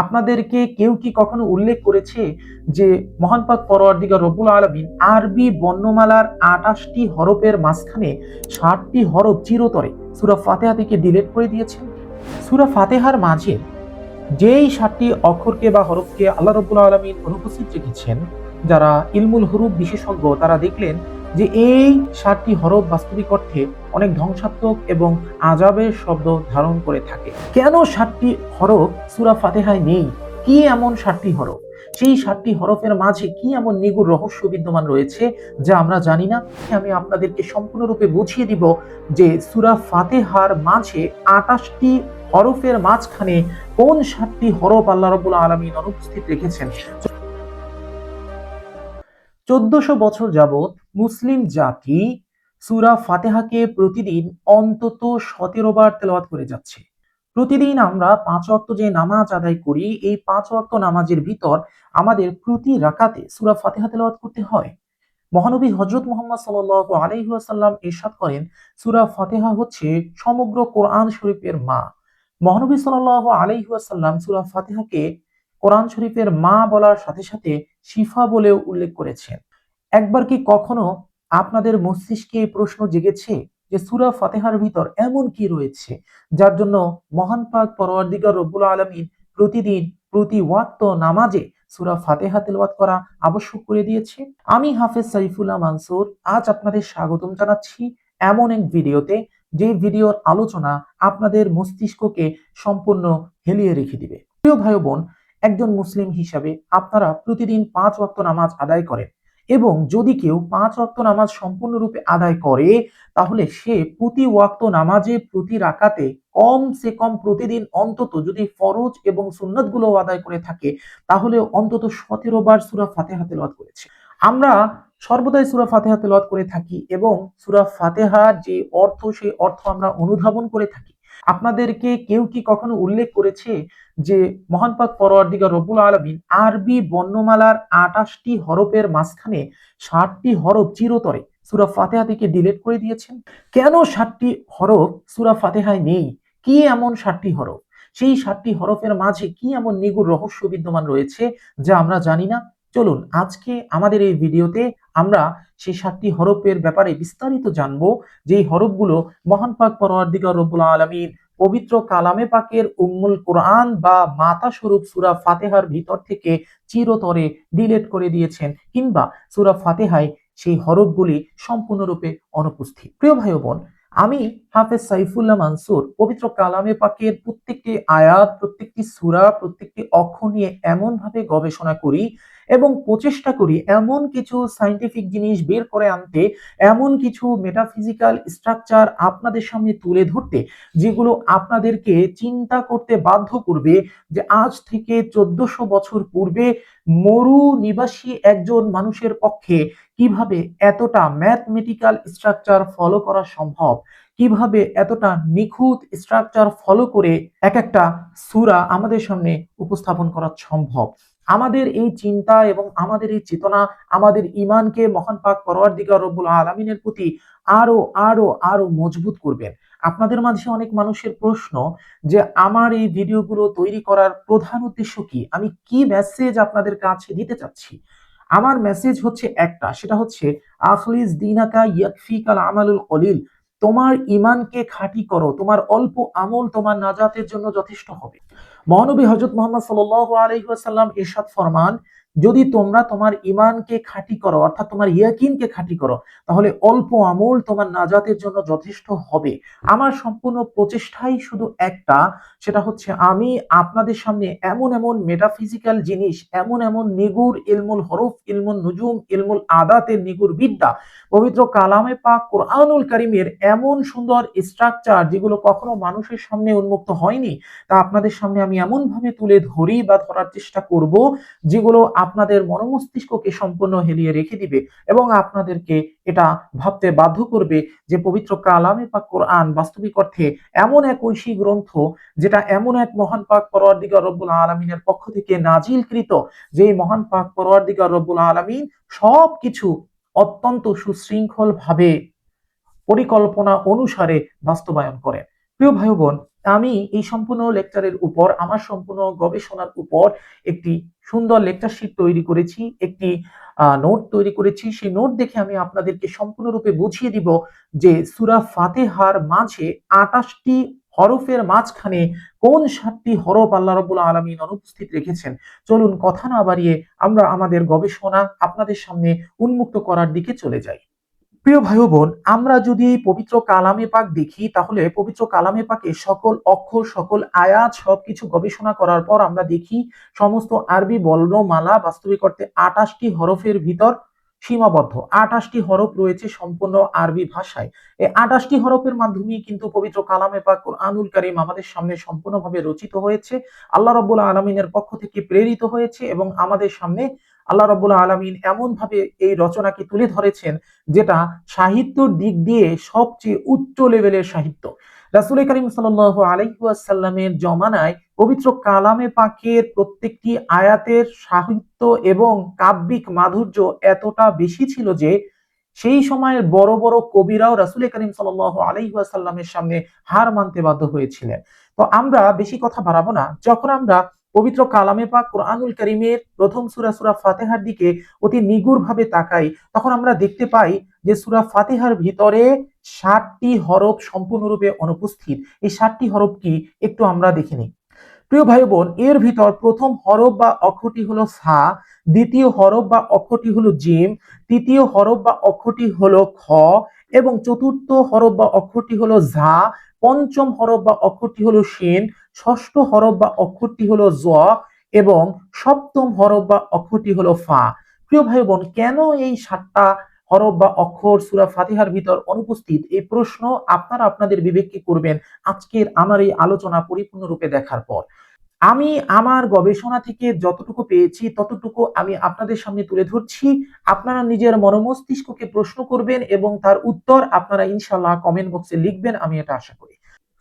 আপনাদেরকে কেউ কি কখনো উল্লেখ করেছে যে মহান পাক পরওয়ারদিগার রব্বুল আলামিন আরবি বর্ণমালার 28টি হরফের মাঝখানে 60টি হরফ চিরতরে সূরা ফাতিহা থেকে ডিলিট করে দিয়েছেন? সূরা ফাতিহার মাঝে যেই 7টি অক্ষরকে বা হরফকে আল্লাহ রাব্বুল আলামিন অনুপস্থিত রেখেছেন, যারা ইলমুল হুরুফ বিশেষজ্ঞ তারা দেখলেন যে এই 7টি হরফ বাস্তবিক অর্থে অনেক ধ্বংসাত্মক এবং আযাবের শব্দ ধারণ করে থাকে। কেন 7টি হরফ সূরা ফাতিহায় নেই? কি এমন 7টি হরফ? সেই 7টি হরফের মাঝে কি এমন নিগূঢ় রহস্য বিদ্যমান রয়েছে যা আমরা জানি না? আমি আপনাদেরকে সম্পূর্ণরূপে বুঝিয়ে দিব যে সূরা ফাতিহার মাঝে 28টি হরফের মাঝখানে কোন 7টি হরফ আল্লাহ রাব্বুল আলামিন অনুপস্থিত রেখেছেন। 1400 বছর যাবৎ মুসলিম জাতি সূরা ফাতিহাকে প্রতিদিন অন্তত 17 বার তেলাওয়াত করে যাচ্ছে। প্রতিদিন আমরা 5 ওয়াক্ত যে নামাজ আদায় করি, এই 5 ওয়াক্ত নামাজের ভিতর আমাদের প্রতি রাকাতে সূরা ফাতিহা তেলাওয়াত করতে হয়। মহানবী হযরত মুহাম্মদ সাল্লাল্লাহু আলাইহি ওয়াসাল্লাম ইরশাদ করেন, সূরা ফাতিহা হচ্ছে সমগ্র কোরআন শরীফের মা। মহানবী সাল্লাল্লাহু আলাইহি ওয়াসাল্লাম সূরা ফাতিহাকে কোরআন শরীফের মা বলার সাথে সাথে শিফা বলেও উল্লেখ করেছেন। একবার কি কখনো আপনাদের মস্তিষ্কে এই প্রশ্ন জেগেছে যে সূরা ফাতিহার ভিতর এমন কি রয়েছে যার জন্য মহান পাক পরওয়ারদিগার রব্বুল আলামিন প্রতিদিন প্রতি ওয়াক্ত নামাজে সূরা ফাতিহা তেলাওয়াত করা আবশ্যক করে দিয়েছে? আমি হাফেজ সাইফুল্লাহ মানসুর আজ আপনাদের স্বাগতম জানাচ্ছি এমন এক ভিডিওতে, যে ভিডিওর আলোচনা আপনাদের মস্তিষ্ককে সম্পূর্ণ হেলিয়ে রেখে দিবে। প্রিয় ভাই বোন, একজন মুসলিম হিসাবে আপনারা প্রতিদিন 5 ওয়াক্ত নামাজ আদায় করেন এবং যদি কেউ 5 ওয়াক্ত নামাজ সম্পূর্ণরূপে আদায় করে তাহলে সে প্রতি ওয়াক্ত নামাজে প্রতি রাকাতে কমসে কম প্রতিদিন অন্তত যদি ফরজ এবং সুন্নাত গুলো আদায় করে থাকে তাহলে অন্তত 17 বার সূরা ফাতিহা তেলাওয়াত করেছে। আমরা সর্বদাই সূরা ফাতিহা তেলাওয়াত করে থাকি এবং সূরা ফাতিহার যে অর্থ সেই অর্থ আমরা অনুধাবন করে থাকি। আপনাদেরকে কেউ কি কখনো উল্লেখ করেছে যে মহান পাক পরওয়ারদিগার রব্বুল আলামিন আরবি বর্ণমালার 28টি হরফের মাঝখানে 60টি হরফ চিরতরে সূরা ফাতিহা থেকে ডিলিট করে দিয়েছেন? কেন 7টি হরফ সূরা ফাতিহায় নেই? কি এমন 7টি হরফ? সেই 7টি হরফের মাঝে কি এমন নিগূঢ় রহস্য বিদ্যমান রয়েছে যা আমরা জানি না? চলুন আজকে আমাদের এই ভিডিওতে আমরা সেই 7টি হরফের ব্যাপারে বিস্তারিত জানবো, যেই হরফগুলো মহান পাক পরওয়ারদিগার রব্বুল আলামিন পবিত্র কালামে পাকের উম্মুল কোরআন বা মাতা স্বরূপ সূরা ফাতিহার ভিতর থেকে চিরতরে ডিলিট করে দিয়েছেন, কিংবা সূরা ফাতিহায় সেই হরফগুলি সম্পূর্ণরূপে অনুপস্থিত। প্রিয় ভাই বোন, আমি হাফেজ সাইফুল্লাহ মানসুর পবিত্র কালামে পাকের প্রত্যেকটি আয়াত, প্রত্যেকটি সূরা, প্রত্যেকটি অক্ষর নিয়ে এমন ভাবে গবেষণা করি এবং প্রচেষ্টা করি এমন কিছু সায়েন্টিফিক জিনিস বের করে আনতে, এমন কিছু মেটাফিজিক্যাল স্ট্রাকচার আপনাদের সামনে তুলে ধরতে যেগুলো আপনাদেরকে চিন্তা করতে বাধ্য করবে যে আজ থেকে 1400 বছর পূর্বে মরু নিবাসী একজন মানুষের পক্ষে কিভাবে এতটা ম্যাথমেটিক্যাল স্ট্রাকচার ফলো করা সম্ভব, কিভাবে এতটা নিখুঁত স্ট্রাকচার ফলো করে এক একটা সূরা আমাদের সামনে উপস্থাপন করা সম্ভব। আমাদের এই চিন্তা এবং আমাদের এই চেতনা আমাদের ঈমানকে মহান পাক পরওয়ারদিগার রব্বুল আলামিনের প্রতি আরো আরো আরো মজবুত করবেন। আপনাদের মাঝে অনেক মানুষের প্রশ্ন যে আমার এই ভিডিওগুলো তৈরি করার প্রধান উদ্দেশ্য কি, আমি কি মেসেজ আপনাদের কাছে দিতে চাচ্ছি। আমার মেসেজ হচ্ছে একটা, সেটা হচ্ছে আখলিস দীনাকা ইয়াকফিকাল আমালুল কলিল। তোমার ঈমানকে খাঁটি করো, তোমার অল্প আমল তোমার নাজাতের জন্য যথেষ্ট হবে। মহানবী হযরত মুহাম্মদ সাল্লাল্লাহু আলাইহি ওয়াসাল্লাম ইরশাদ ফরমান, যদি তোমরা তোমার ঈমানকে খাঁটি করো অর্থাৎ তোমার ইয়াকিনকে খাঁটি করো তাহলে অল্প আমল তোমার নাজাতের জন্য যথেষ্ট হবে। আমার সম্পূর্ণ প্রচেষ্টাই শুধু একটা, সেটা হচ্ছে আমি আপনাদের সামনে এমন এমন মেটাফিজিক্যাল জিনিস, এমন এমন নিগুর ইলমুল হরফ, ইলমুল নুজুম, ইলমুল আদাতের নিগুর বিদ্যা, পবিত্র কালামে পাক কোরআনুল কারীমের এমন সুন্দর স্ট্রাকচার যেগুলো কখনো মানুষের সামনে উন্মুক্ত হয়নি, তা আপনাদের সামনে আমি এমন ভাবে তুলে ধরি বা ধরার চেষ্টা করব যেগুলো আপনাদের মনোমস্তিষ্ককে সম্পূর্ণ হেলিয়ে রেখে দিবে এবং আপনাদেরকে এটা ভাবতে বাধ্য করবে যে পবিত্র কালামে পাক কোরআন বাস্তবিক অর্থে এমন এক ঐশী গ্রন্থ, যেটা এমন এক মহান পাক পরওয়ারদিগার রব্বুল আলামিনের পক্ষ থেকে নাজিলকৃত, যে মহান পাক পরওয়ারদিগার রব্বুল আলামিন সবকিছু অত্যন্ত সুশৃঙ্খল ভাবে পরিকল্পনা অনুসারে বাস্তবায়ন করেন। প্রিয় ভাই বোন, আমি এই সম্পূর্ণ লেকচারের উপর, আমার সম্পূর্ণ গবেষণার উপর একটি সুন্দর লেকচার শিট তৈরি করেছি, একটি নোট তৈরি করেছি। সেই নোট দেখে আমি আপনাদেরকে সম্পূর্ণরূপে বুঝিয়ে দিব যে সূরা ফাতিহার মাঝে 28টি হরফের মাঝখানে কোন 7টি হরফ আল্লাহ রাব্বুল আলামিন অনুপস্থিত রেখেছেন। চলুন কথা না বাড়িয়ে আমরা আমাদের গবেষণা আপনাদের সামনে উন্মুক্ত করার দিকে চলে যাই। প্রিয় ভাই ও বোন, আমরা যদি পবিত্র কালামে পাক দেখি, তাহলে পবিত্র কালামে পাকে সকল অক্ষর, সকল আয়াত, সবকিছু গবেষণা করার পর আমরা দেখি সমস্ত আরবি বর্ণমালা বাস্তবিক অর্থে 28টি হরফের ভিতর সীমাবদ্ধ। 28টি হরফ রয়েছে সম্পূর্ণ আরবি ভাষায়। এই 28টি হরফের মাধ্যমে কিন্তু পবিত্র কালামে পাক কোরআনুল কারীম আমাদের সামনে সম্পূর্ণভাবে রচিত হয়েছে, আল্লাহ রাব্বুল আলামিনের পক্ষ থেকে প্রেরিত হয়েছে, এবং আমাদের সামনে আল্লাহ রাব্বুল আলামিন এমন ভাবে এই রচনাকে তুলে ধরেছেন যেটা সাহিত্যর দিক দিয়ে সবচেয়ে উচ্চ লেভেলের সাহিত্য। রাসূল করিম সাল্লাল্লাহু আলাইহি ওয়াসাল্লামের জমানায় পবিত্র কালামে পাকের প্রত্যেকটি আয়াতের সাহিত্য এবং কাব্যিক মাধুর্য এতটা বেশি ছিল যে সেই সময়ের বড় বড় কবিরাও রাসূল করিম সাল্লাল্লাহু আলাইহি ওয়াসাল্লামের সামনে হার মানতে বাধ্য হয়েছিলেন। তো আমরা বেশি কথা বাড়াবো না, যখন আমরা পবিত্র কালামে পাক কোরআনুল কারীমের প্রথম সূরা সূরা ফাতিহার দিকে অতি নিগুড় ভাবে তাকাই, তখন আমরা দেখতে পাই যে সূরা ফাতিহার ভিতরে 7টি হরফ সম্পূর্ণরূপে অনুপস্থিত। এই 7টি হরফ কি একটু আমরা দেখে নিই। প্রিয় ভাই বোন, এর ভিতর প্রথম হরফ বা অক্ষরটি হলো সা, দ্বিতীয় হরফ বা অক্ষরটি হলো জিম, তৃতীয় হরফ বা অক্ষরটি হলো খ, এবং চতুর্থ হরফ বা অক্ষরটি হলো ঝা, পঞ্চম হরফ বা অক্ষরটি হলো শিন, ষষ্ঠ হরফ বা অক্ষরটি হলো জ, এবং সপ্তম হরফ বা অক্ষরটি হলো ফা। প্রিয় ভাই বোন, কেন এই 7টা হরফ বা অক্ষর সূরা ফাতিহার ভিতর অনুপস্থিত? এই প্রশ্ন আপনারা আপনাদের বিবেককে করবেন আজকের আমার এই আলোচনা পরিপূর্ণরূপে দেখার পর। আমি আমার গবেষণা থেকে যতটুকু পেয়েছি ততটুকু আমি আপনাদের সামনে তুলে ধরছি। আপনারা নিজের মনোমস্তিষ্ককে প্রশ্ন করবেন এবং তার উত্তর আপনারা ইনশাআল্লাহ কমেন্ট বক্সে লিখবেন, আমি এটা আশা করি।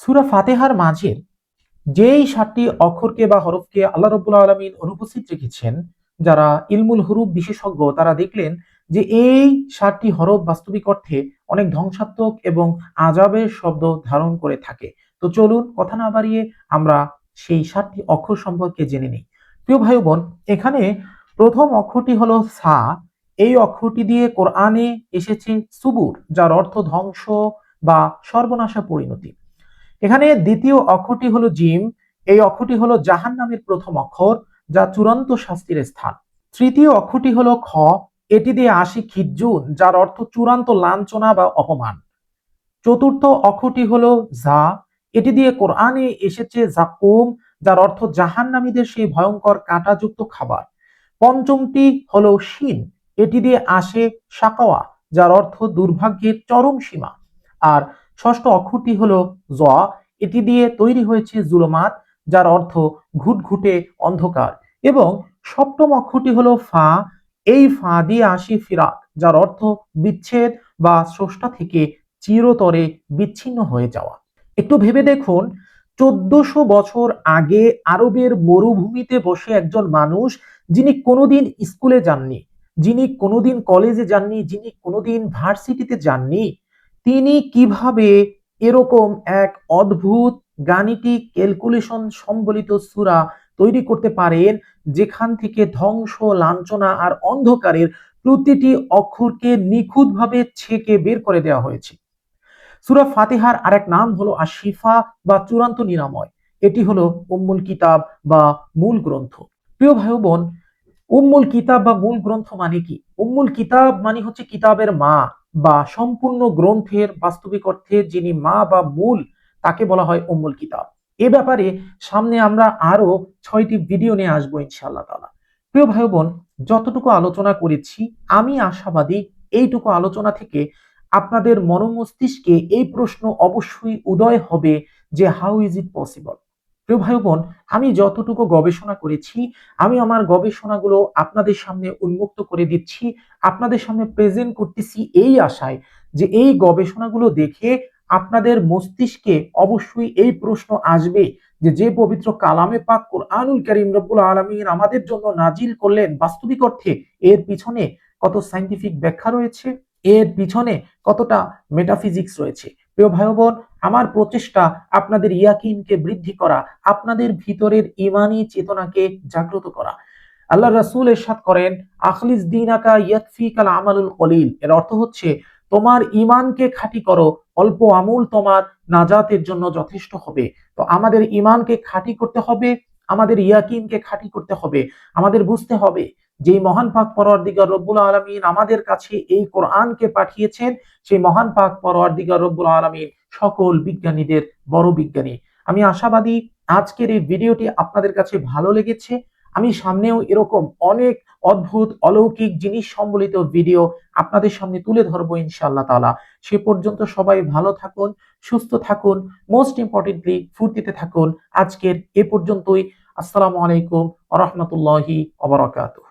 সূরা ফাতিহার মাঝে যেই 7টি অক্ষরকে বা হরফকে আল্লাহ রাব্বুল আলামিন অনুপস্থিত রেখেছেন, যারা ইলমুল হুরুফ বিশেষজ্ঞ তারা দেখলেন যে এই 7টি হরফ বাস্তবিক অর্থে অনেক ধ্বংসাত্মক এবং আযাবের শব্দ ধারণ করে থাকে। তো চলুন কথা না বাড়িয়ে আমরা সেই 7টি অক্ষর সম্পর্কে জেনে নিই। প্রিয় ভাই বোন, এখানে প্রথম অক্ষরটি হলো সা। এই অক্ষরটি দিয়ে কোরআনে এসেছে সুবুর, যার অর্থ ধ্বংস বা সর্বনাশা পরিণতি। এখানে দ্বিতীয় অক্ষরটি হলো জিম। এই অক্ষরটি হলো জাহান্নামের প্রথম অক্ষর, যা চূড়ান্ত শাস্তির স্থান। তৃতীয় অক্ষরটি হলো খ। এটি দিয়ে আসে খিজ্জুন, যার অর্থ চূড়ান্ত লাঞ্ছনা বা অপমান। চতুর্থ অক্ষরটি হলো ঝা। এটি দিয়ে কোরআনে এসেছে জাকুম, যার অর্থ জাহান্নামীদের সেই ভয়ঙ্কর কাঁটাযুক্ত খাবার। পঞ্চমটি হলো শিন। এটি দিয়ে আসে সাকাওয়া, যার অর্থ দুর্ভাগ্যের চরম সীমা। আর ষষ্ঠ অক্ষরটি হলো জ। এটি দিয়ে তৈরি হয়েছে জুলুমাত, যার অর্থ ঘুটঘুটে অন্ধকার। এবং সপ্তম অক্ষরটি হলো ফা। এই ফা দিয়ে আসে ফিরাক, যার অর্থ বিচ্ছেদ বা স্রষ্টা থেকে চিরতরে বিচ্ছিন্ন হয়ে যাওয়া। একটু ভেবে দেখুন, 1400 বছর আগে আরবের মরুভূমিতে বসে একজন মানুষ, যিনি কোনোদিন স্কুলে যাননি, যিনি কোনোদিন কলেজে যাননি, যিনি কোনোদিন ভার্সিটিতে যাননি, তিনি কিভাবে এরকম এক অদ্ভুত গাণিতিক ক্যালকুলেশন সম্বলিত সূরা তৈরি করতে পারেন, যেখান থেকে ধ্বংস, লাঞ্ছনা আর অন্ধকারের প্রতিটি অক্ষরকে নিখুঁতভাবে ছেকে বের করে দেওয়া হয়েছে। সূরা ফাতিহার আরেক নাম হলো আশ-শিফা বা চূড়ান্ত নিরাময়। এটি হলো উম্মুল কিতাব বা মূল গ্রন্থ। প্রিয় ভাই বোন, উম্মুল কিতাব বা মূল গ্রন্থ মানে কি? উম্মুল কিতাব মানে হচ্ছে কিতাবের মা বা সম্পূর্ণ গ্রন্থের বাস্তবিক অর্থে যিনি মা বা মূল, তাকে বলা হয় উম্মুল কিতাব। এ ব্যাপারে সামনে আমরা আরো 6টি ভিডিও নিয়ে আসবো ইনশাআল্লাহ তাআলা। প্রিয় ভাই বোন, যতটুকু আলোচনা করেছি আমি আশাবাদী এইটুকু আলোচনা থেকে আপনাদের মনোমস্তিষ্কে এই প্রশ্ন অবশ্যই উদয় হবে যে হাউ ইজ ইট পসিবল। প্রিয় ভাই বোন, আমি যতটুকু গবেষণা করেছি আমি আমার গবেষণাগুলো আপনাদের সামনে উন্মুক্ত করে দিচ্ছি, আপনাদের সামনে প্রেজেন্ট করতেছি এই আশায় যে এই গবেষণাগুলো দেখে আপনাদের মস্তিষ্কে অবশ্যই এই প্রশ্ন আসবে যে যে পবিত্র কালামে পাক কোরআনুল কারীম রব্বুল আলামিন আমাদের জন্য নাজিল করলেন, বাস্তবিক অর্থে এর পিছনে কত সায়েন্টিফিক ব্যাখ্যা রয়েছে, এর পিছনে কতটা মেটাফিজিক্স রয়েছে। প্রিয় ভাই বোন, আমার প্রচেষ্টা আপনাদের ইয়াকিনকে বৃদ্ধি করা, আপনাদের ভিতরের ইমানি চেতনাকে জাগ্রত করা। আল্লাহ রাসূল ইরশাদ করেন, আখলিস দীনাকা ইয়াকফিকাল আমালুল কলিল। এর অর্থ হচ্ছে তোমার ইমানকে খাঁটি করো, অল্প আমল তোমার নাজাতের জন্য যথেষ্ট হবে। তো আমাদের ইমানকে খাঁটি করতে হবে, আমাদের ইয়াকিনকে খাঁটি করতে হবে। আমাদের বুঝতে হবে যে মহান পাক পরওয়ারদিগার রব্বুল আলামিন আমাদের কাছে এই কোরআনকে পাঠিয়েছেন, সেই মহান পাক পরওয়ারদিগার রব্বুল আলামিন সকল বিজ্ঞানীদের বড় বিজ্ঞানী। আমি আশাবাদী আজকের এই ভিডিওটি আপনাদের কাছে ভালো লেগেছে। আমি সামনেও এরকম অনেক অদ্ভুত অলৌকিক জিনিস সম্বলিত ভিডিও আপনাদের সামনে তুলে ধরবো ইনশাআল্লাহ তাআলা। সে পর্যন্ত সবাই ভালো থাকুন, সুস্থ থাকুন, মোস্ট ইম্পর্টেন্টলি ফুর্তিতে থাকুন। আজকের এ পর্যন্তই। আসসালামু আলাইকুম ওয়া রাহমাতুল্লাহি ওয়া বারাকাতুহু।